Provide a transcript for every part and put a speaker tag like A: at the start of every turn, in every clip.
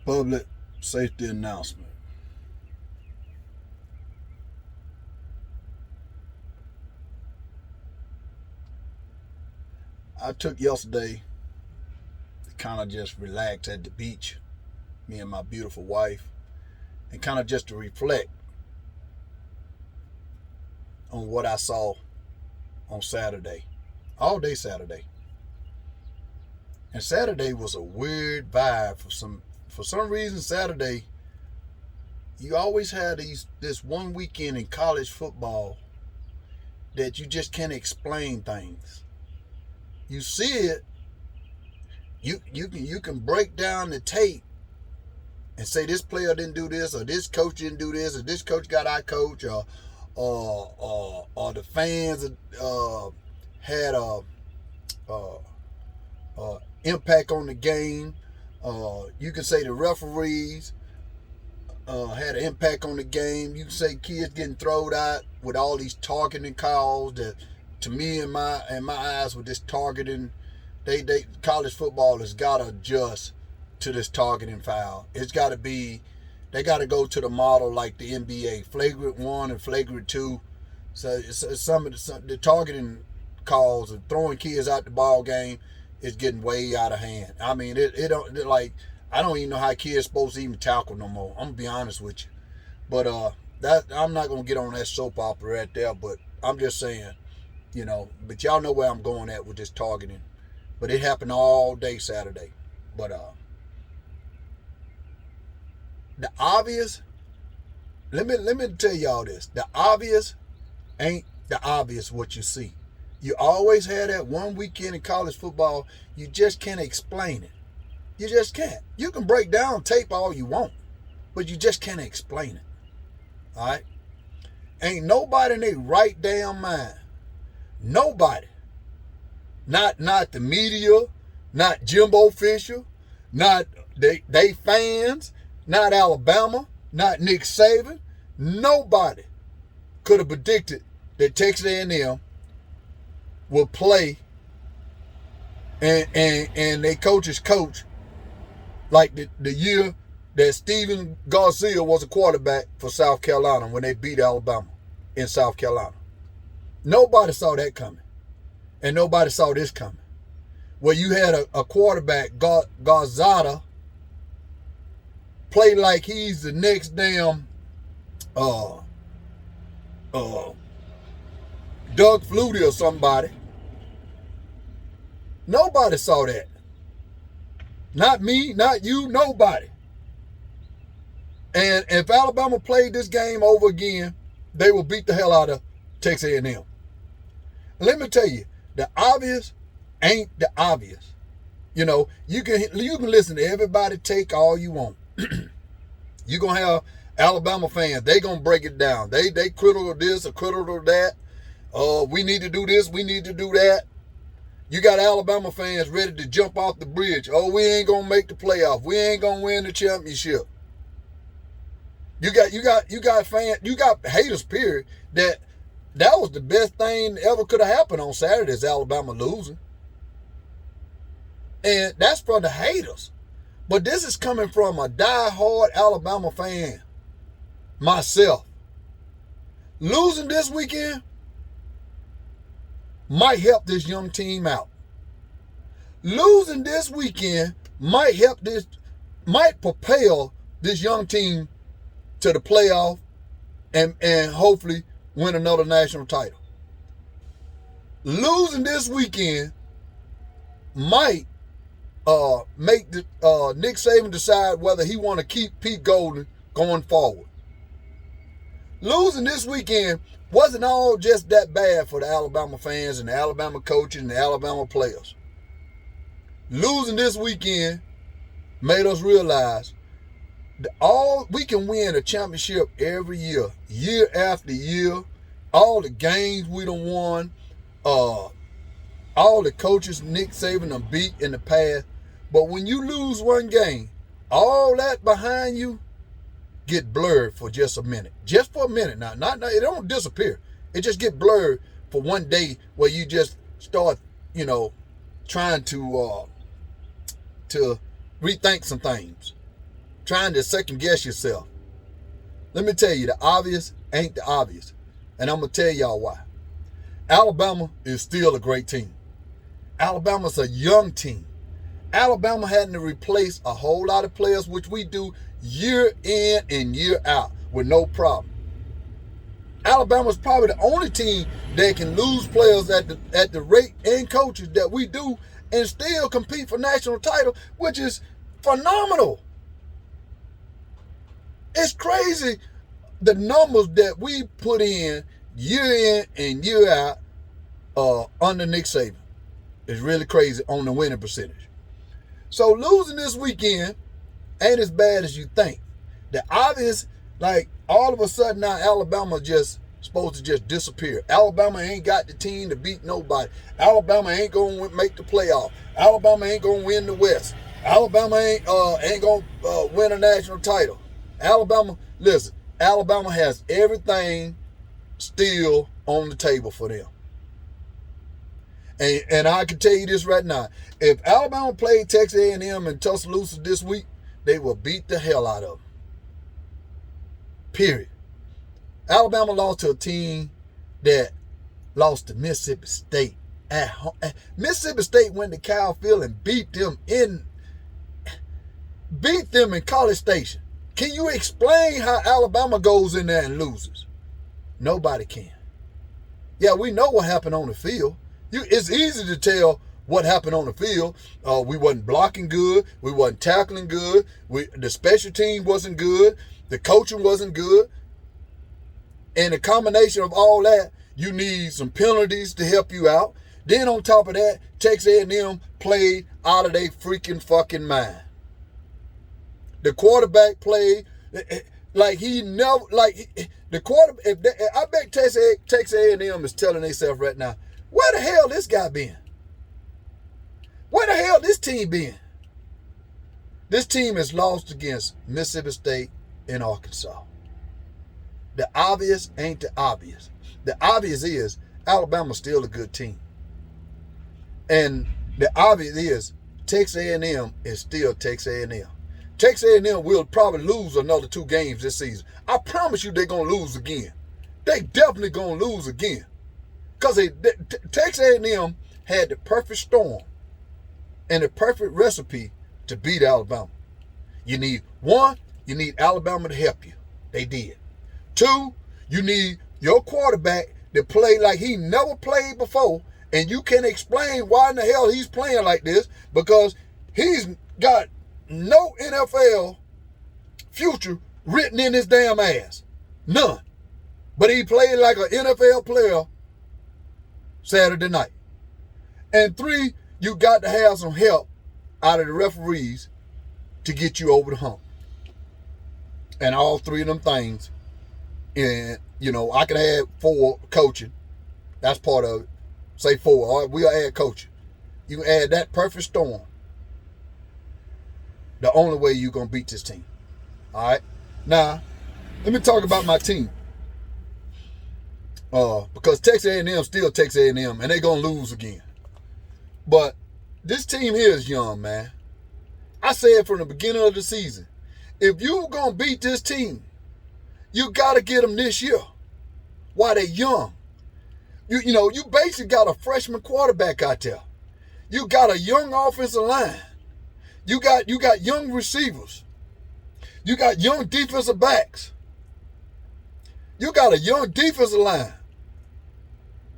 A: Public safety announcement. I took yesterday to kind of just relax at the beach, me and my beautiful wife, and kind of just to reflect on what I saw on Saturday, all day Saturday. And Saturday was a weird vibe for some reason. Saturday, you always had this one weekend in college football that you just can't explain things. You see it, you can break down the tape and say this player didn't do this, or this coach didn't do this, or this coach got our coach, or the fans had a impact on the game. You can say the referees had an impact on the game. You can say kids getting thrown out with all these targeting calls that, to me, in my eyes, with this targeting, they college football has got to adjust to this targeting foul. It's got to be, they got to go to the model like the NBA, flagrant 1 and flagrant 2. So some of the targeting calls of throwing kids out the ball game is getting way out of hand. I mean, it don't, like, I don't even know how kids supposed to even tackle no more. I'm gonna be honest with you, but that, I'm not gonna get on that soap opera right there. But I'm just saying, but y'all know where I'm going at with this targeting. But it happened all day Saturday. But the obvious, let me tell y'all this. The obvious ain't the obvious what you see. You always had that one weekend in college football, you just can't explain it. You just can't. You can break down tape all you want, but you just can't explain it. All right? Ain't nobody in their right damn mind. Nobody. Not the media, not Jimbo Fisher, not they fans, not Alabama, not Nick Saban. Nobody could have predicted that Texas A&M will play and their coach's coach like the year that Steven Garcia was a quarterback for South Carolina when they beat Alabama in South Carolina. Nobody saw that coming. And nobody saw this coming. Where you had a quarterback, Garzada, play like he's the next damn Doug Flutie or somebody. Nobody saw that. Not me, not you, nobody. And if Alabama played this game over again, they will beat the hell out of Texas A&M. Let me tell you, the obvious ain't the obvious. You can listen to everybody take all you want. You're going to have Alabama fans. They going to break it down. They critical of this or critical of that. We need to do this. We need to do that. You got Alabama fans ready to jump off the bridge. Oh, we ain't going to make the playoff. We ain't going to win the championship. You got fans, you got haters, period, that was the best thing ever could have happened on Saturday is Alabama losing. And that's for the haters. But this is coming from a die-hard Alabama fan, myself. Losing this weekend might help this young team out. Losing this weekend might propel this young team to the playoff and hopefully win another national title. Losing this weekend might make Nick Saban decide whether he want to keep Pete Golden going forward. Losing this weekend wasn't all just that bad for the Alabama fans and the Alabama coaches and the Alabama players. Losing this weekend made us realize that we can win a championship every year, year after year. All the games we done won, all the coaches Nick Saban done beat in the past. But when you lose one game, all that behind you get blurred for just a minute. Just for a minute now. It don't disappear. It just get blurred for one day where you just start, trying to rethink some things. trying to second guess yourself. Let me tell you, the obvious ain't the obvious. And I'm going to tell y'all why. Alabama is still a great team. Alabama's a young team. Alabama hadn't to replace a whole lot of players, which we do year in and year out with no problem. Alabama's probably the only team that can lose players at the rate and coaches that we do and still compete for national title, which is phenomenal. It's crazy the numbers that we put in year and year out under Nick Saban. It's really crazy on the winning percentage. So losing this weekend ain't as bad as you think. The obvious, like all of a sudden now Alabama just supposed to just disappear. Alabama ain't got the team to beat nobody. Alabama ain't going to make the playoff. Alabama ain't going to win the West. Alabama ain't going to win a national title. Alabama, listen, Alabama has everything still on the table for them. And I can tell you this right now. If Alabama played Texas A&M and Tuscaloosa this week, they will beat the hell out of them. Period. Alabama lost to a team that lost to Mississippi State at home. Mississippi State went to Kyle Field and beat them in College Station. Can you explain how Alabama goes in there and loses? Nobody can. Yeah, we know what happened on the field. It's easy to tell what happened on the field. We wasn't blocking good. We wasn't tackling good. The special team wasn't good. The coaching wasn't good. And the combination of all that, you need some penalties to help you out. Then on top of that, Texas A&M played out of their freaking fucking mind. The quarterback played like he never, like the quarter. I bet Texas A&M is telling themselves right now, where the hell this guy been? Where the hell this team been? This team has lost against Mississippi State and Arkansas. The obvious ain't the obvious. The obvious is Alabama's still a good team. And the obvious is Texas A&M is still Texas A&M. Texas A&M will probably lose another 2 games this season. I promise you they're going to lose again. They definitely going to lose again. Because Texas A&M had the perfect storm and the perfect recipe to beat Alabama. You need Alabama to help you. They did. 2, you need your quarterback to play like he never played before, and you can explain why in the hell he's playing like this, because he's got no NFL future written in his damn ass. None. But he played like an NFL player Saturday night. And 3, you got to have some help out of the referees to get you over the hump. And all 3 of them things, and I can add 4 coaching. That's part of it. Say 4. All right, we'll add coaching. You can add that perfect storm. The only way you're going to beat this team. All right? Now, let me talk about my team. Because Texas A&M still Texas A&M, and they're going to lose again. But this team here is young, man. I said from the beginning of the season, if you're going to beat this team, you got to get them this year while they're young. You basically got a freshman quarterback out there. You got a young offensive line. You got young receivers. You got young defensive backs. You got a young defensive line.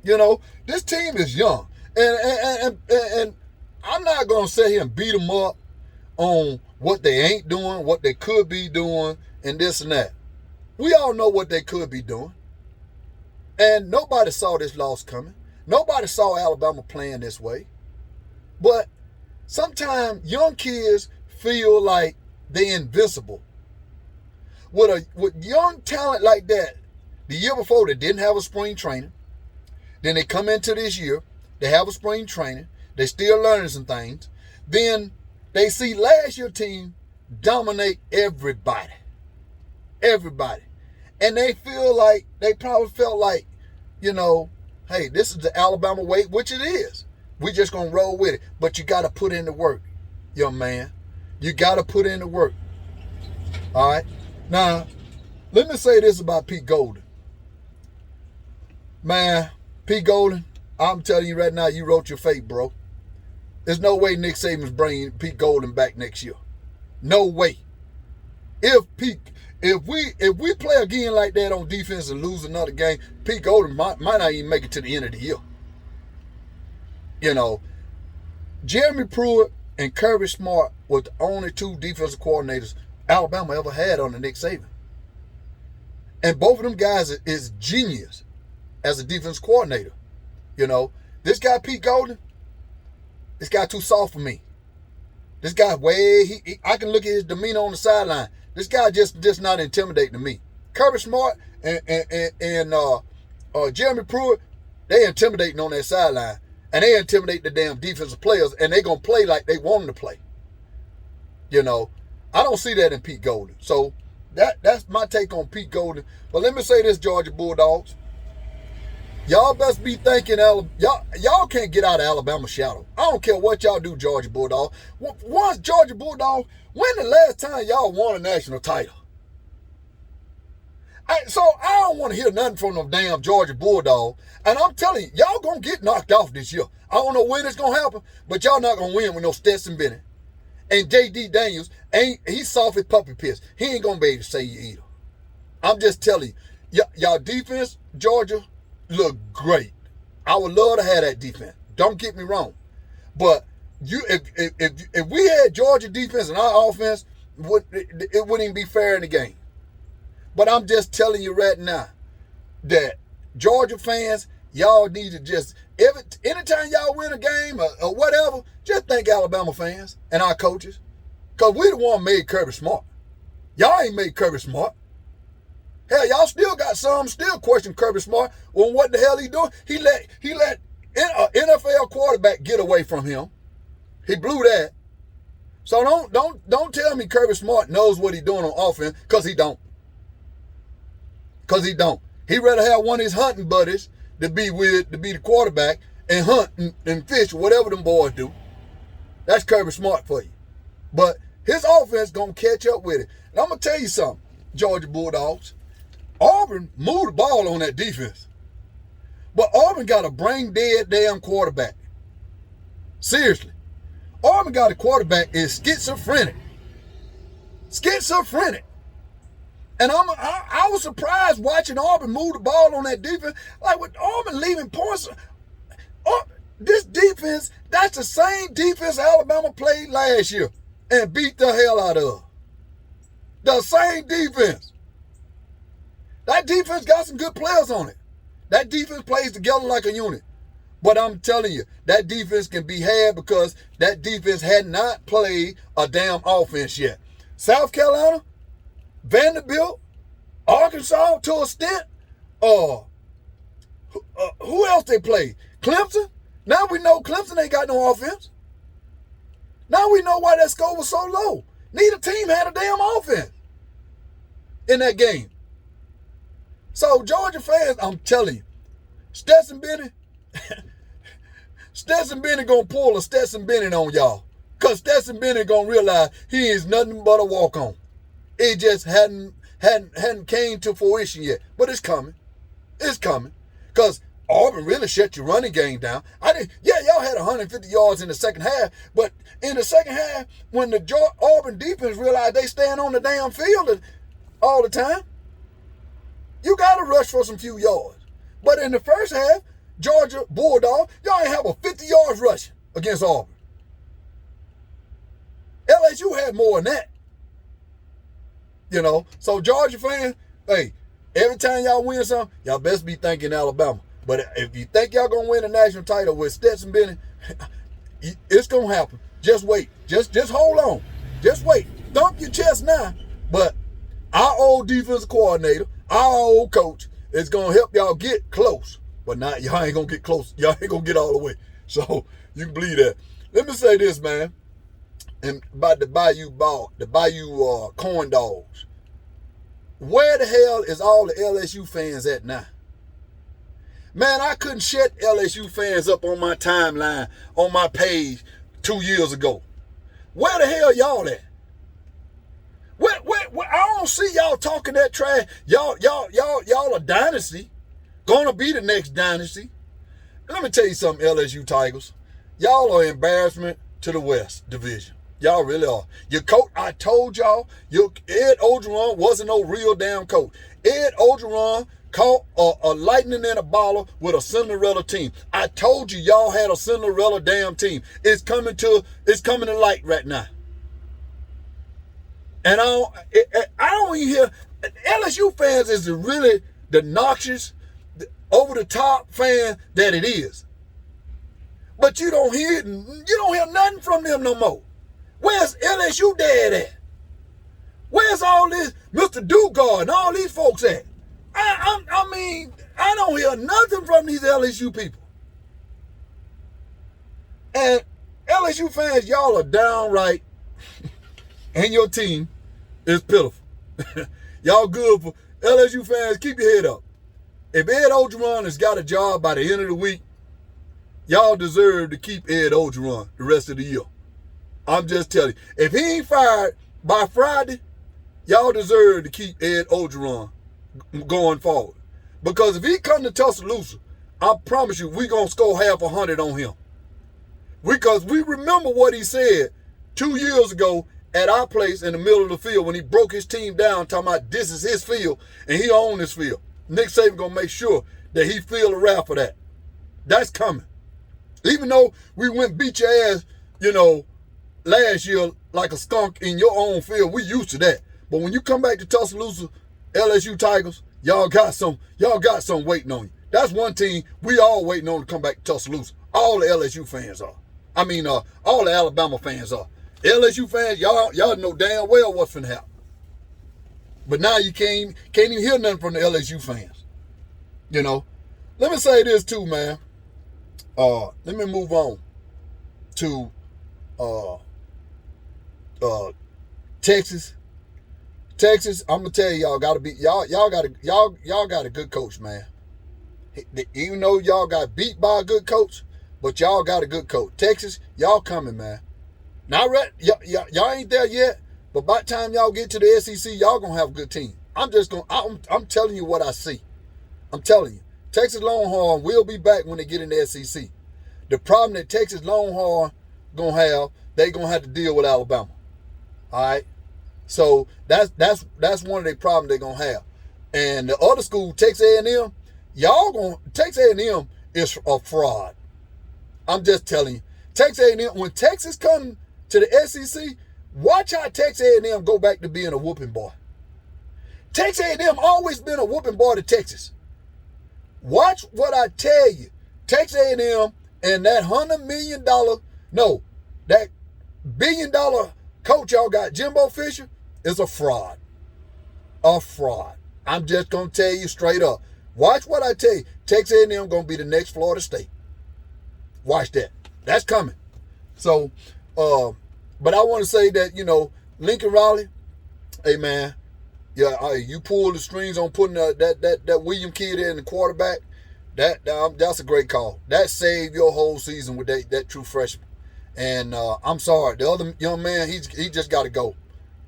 A: This team is young. And I'm not going to sit here and beat them up on what they ain't doing, what they could be doing, and this and that. We all know what they could be doing. And nobody saw this loss coming. Nobody saw Alabama playing this way. But sometimes young kids feel like they're invincible. With young talent like that, the year before they didn't have a spring training. Then they come into this year, they have a spring training, they still learning some things. Then they see last year's team dominate everybody. Everybody. And they probably felt like, hey, this is the Alabama way, which it is. We just going to roll with it. But you got to put in the work, young man. You got to put in the work. All right. Now, let me say this about Pete Golden. Man, Pete Golden, I'm telling you right now, you wrote your fate, bro. There's no way Nick Saban's bringing Pete Golden back next year. No way. If we play again like that on defense and lose another game, Pete Golden might not even make it to the end of the year. You know, Jeremy Pruitt and Kirby Smart were the only two defensive coordinators Alabama ever had under Nick Saban. And both of them guys is genius as a defense coordinator. You know, this guy Pete Golden, this guy too soft for me. This guy I can look at his demeanor on the sideline. This guy just not intimidating to me. Kirby Smart and Jeremy Pruitt, they intimidating on that sideline. And they intimidate the damn defensive players, and they going to play like they want them to play. You know, I don't see that in Pete Golden. So that's my take on Pete Golden. But let me say this, Georgia Bulldogs. Y'all best be thinking, y'all can't get out of Alabama's shadow. I don't care what y'all do, Georgia Bulldogs. Once Georgia Bulldogs, when the last time y'all won a national title? So I don't want to hear nothing from them damn Georgia Bulldogs. And I'm telling you, y'all going to get knocked off this year. I don't know when it's going to happen, but y'all not going to win with no Stetson Bennett. And J.D. Daniels, he's soft as puppy piss. He ain't going to be able to save you either. I'm just telling you, y'all defense, Georgia, look great. I would love to have that defense. Don't get me wrong. But if we had Georgia defense and our offense, it wouldn't even be fair in the game. But I'm just telling you right now that Georgia fans, y'all need to just, anytime y'all win a game or whatever, just thank Alabama fans and our coaches. Because we the one made Kirby Smart. Y'all ain't made Kirby Smart. Hell, y'all still got some still question Kirby Smart. Well, what the hell he doing? He let an NFL quarterback get away from him. He blew that. So don't tell me Kirby Smart knows what he's doing on offense, because he don't. Because he don't. He'd rather have one of his hunting buddies to be the quarterback and hunt and fish, whatever them boys do. That's Kirby Smart for you. But his offense going to catch up with it. And I'm going to tell you something, Georgia Bulldogs. Auburn moved the ball on that defense. But Auburn got a brain-dead damn quarterback. Seriously. Auburn got a quarterback is schizophrenic. Schizophrenic. And I was surprised watching Auburn move the ball on that defense. Like with Auburn leaving points. This defense, that's the same defense Alabama played last year and beat the hell out of. The same defense. That defense got some good players on it. That defense plays together like a unit. But I'm telling you, that defense can be had because that defense had not played a damn offense yet. South Carolina, Vanderbilt, Arkansas to a stint. Who else they played? Clemson. Now we know Clemson ain't got no offense. Now we know why that score was so low. Neither team had a damn offense in that game. So Georgia fans, I'm telling you, Stetson Bennett gonna pull a Stetson Bennett on y'all. Because Stetson Bennett gonna realize he is nothing but a walk-on. It just hadn't came to fruition yet. But it's coming. It's coming. Because Auburn really shut your running game down. Y'all had 150 yards in the second half, but in the second half, when the Auburn defense realized they stand on the damn field all the time, you got to rush for some few yards. But in the first half, Georgia Bulldog, y'all ain't have a 50 yards rushing against Auburn. LSU had more than that. You know, so Georgia fans, hey, every time y'all win something, y'all best be thanking Alabama. But if you think y'all going to win a national title with Stetson Bennett, it's going to happen. Just wait. Just hold on. Just wait. Thump your chest now. But our old defensive coordinator, our old coach, is going to help y'all get close. But now y'all ain't going to get close. Y'all ain't going to get all the way. So you can believe that. Let me say this, man. And about the Bayou corn dogs. Where the hell is all the LSU fans at now? Man, I couldn't shut LSU fans up on my timeline, on my page 2 years ago. Where the hell y'all at? I don't see y'all talking that trash. Y'all a dynasty. Gonna be the next dynasty. Let me tell you something, LSU Tigers. Y'all are embarrassment to the West Division. Y'all really are. Your coach, I told y'all, Ed Ogeron wasn't no real damn coach. Ed Ogeron caught a lightning in a bottle with a Cinderella team. I told you y'all had a Cinderella damn team. It's coming to light right now. And I don't even hear LSU fans is really the noxious, over the top fan that it is. But you don't hear nothing from them no more. Where's LSU dad at? Where's all this Mr. Dugard and all these folks at? I mean, I don't hear nothing from these LSU people. And LSU fans, y'all are downright, and your team is pitiful. Y'all good for LSU fans, keep your head up. If Ed Ogeron has got a job by the end of the week, y'all deserve to keep Ed Ogeron the rest of the year. I'm just telling you. If he ain't fired by Friday, y'all deserve to keep Ed Ogeron going forward. Because if he come to Tuscaloosa, I promise you, we going to score half 100 on him. Because we remember what he said 2 years ago at our place in the middle of the field when he broke his team down talking about this is his field and he owned this field. Nick Saban going to make sure that he feel the wrath for that. That's coming. Even though we went beat your ass, last year like a skunk in your own field, we used to that. But when you come back to Tuscaloosa, LSU Tigers, y'all got some waiting on you. That's one team we all waiting on to come back to Tuscaloosa. All the LSU fans are. All the Alabama fans are. LSU fans, y'all know damn well what's finna happen. But now you can't even hear nothing from the LSU fans. Let me say this too, man. Let me move on to Texas. Texas, I'm gonna tell you, y'all got a good coach, man. Even though y'all got beat by a good coach, but y'all got a good coach. Texas, y'all coming, man. Not right, y'all ain't there yet, but by the time y'all get to the SEC, y'all gonna have a good team. I'm telling you what I see. I'm telling you, Texas Longhorn will be back when they get in the SEC. The problem that Texas Longhorn gonna have, they gonna have to deal with Alabama. All right, so that's one of the problems they're gonna have. And the other school, Texas A&M, Texas A&M is a fraud. I'm just telling you, Texas A&M, when Texas come to the SEC, watch how Texas A&M go back to being a whooping boy. Texas A&M always been a whooping boy to Texas. Watch what I tell you. Texas A&M and that $100 million, that $1 billion coach y'all got, Jimbo Fisher, is a fraud. A fraud. I'm just going to tell you straight up. Watch what I tell you. Texas A&M going to be the next Florida State. Watch that. That's coming. So, but I want to say that, Lincoln Riley, hey, man, you pull the strings on putting that William kid in the quarterback, that's a great call. That saved your whole season with that true freshman. And I'm sorry, the other young man, he just got to go.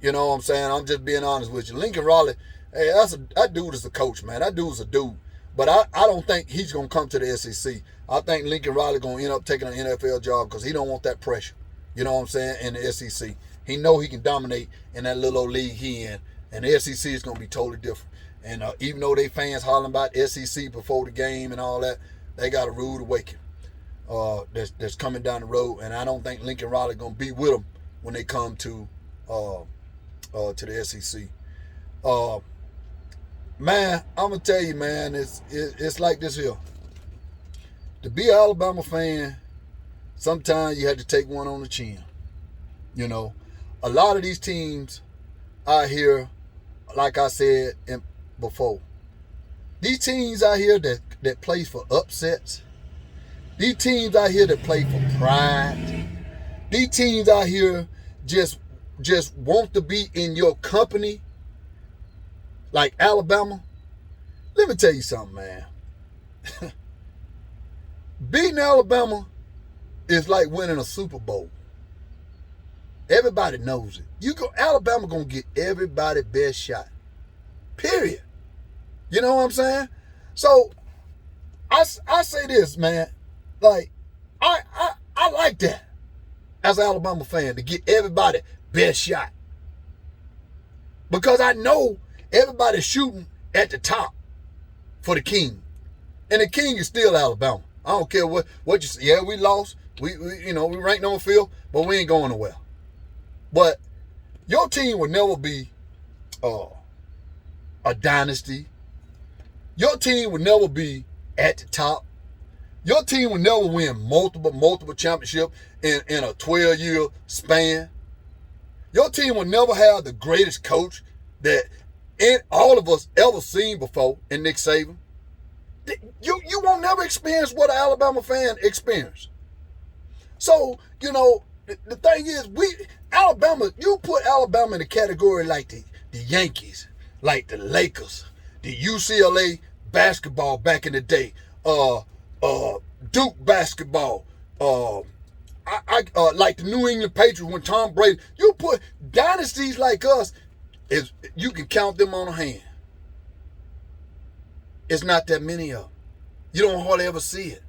A: You know what I'm saying? I'm just being honest with you. Lincoln Riley, hey, that dude is a coach, man. That dude's a dude. But I don't think he's going to come to the SEC. I think Lincoln Riley going to end up taking an NFL job because he don't want that pressure. You know what I'm saying? In the SEC. He know he can dominate in that little old league he in. And the SEC is going to be totally different. And even though they fans hollering about SEC before the game and all that, they got a rude awakening that's coming down the road. And I don't think Lincoln Riley going to be with them when they come to the SEC. Man, I'm going to tell you, man, it's like this here. To be an Alabama fan, sometimes you have to take one on the chin. A lot of these teams out here, like I said before, these teams out here that play for upsets, these teams out here that play for pride, these teams out here just want to be in your company, like Alabama. Let me tell you something, man. Beating Alabama is like winning a Super Bowl. Everybody knows it. Alabama gonna get everybody's best shot. Period. You know what I'm saying? So I say this, man. Like I like that as an Alabama fan to get everybody best shot, because I know everybody's shooting at the top for the king, and the king is still Alabama. I don't care what you say. Yeah, we lost. We ranked number 5th, but we ain't going nowhere. But your team will never be a dynasty. Your team will never be at the top. Your team will never win multiple championships in a 12-year span. Your team will never have the greatest coach that all of us ever seen before in Nick Saban. You won't never experience what an Alabama fan experienced. So, the thing is, you put Alabama in the category like the Yankees, like the Lakers, the UCLA basketball back in the day, Duke basketball, like the New England Patriots when Tom Brady. You put dynasties like us, you can count them on a hand. It's not that many of them. You don't hardly ever see it.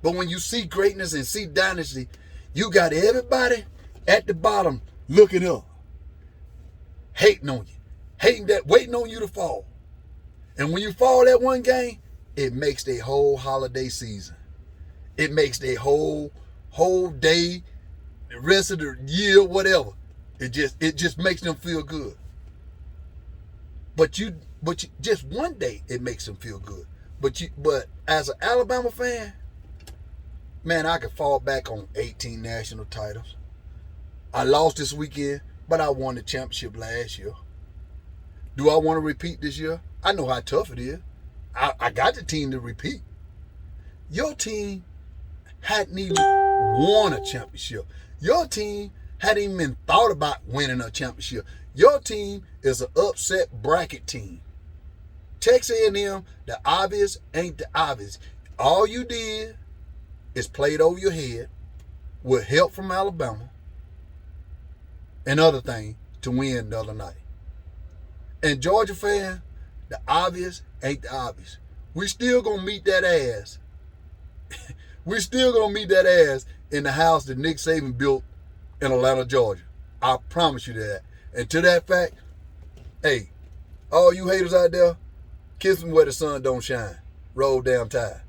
A: But when you see greatness and see dynasty, you got everybody at the bottom looking up, hating on you, waiting on you to fall. And when you fall that one game, it makes their whole holiday season. It makes their whole day, the rest of the year, whatever. It just makes them feel good. But just one day it makes them feel good. But as an Alabama fan, man, I could fall back on 18 national titles. I lost this weekend, but I won the championship last year. Do I want to repeat this year? I know how tough it is. I got the team to repeat. Your team hadn't even won a championship. Your team hadn't even thought about winning a championship. Your team is an upset bracket team. Texas A&M, the obvious ain't the obvious. All you did is played over your head with help from Alabama and other things to win the other night. And Georgia fan, the obvious ain't the obvious. We still gonna meet that ass. We still gonna meet that ass in the house that Nick Saban built in Atlanta, Georgia. I promise you that. And to that fact, hey, all you haters out there, kiss me where the sun don't shine. Roll damn tide.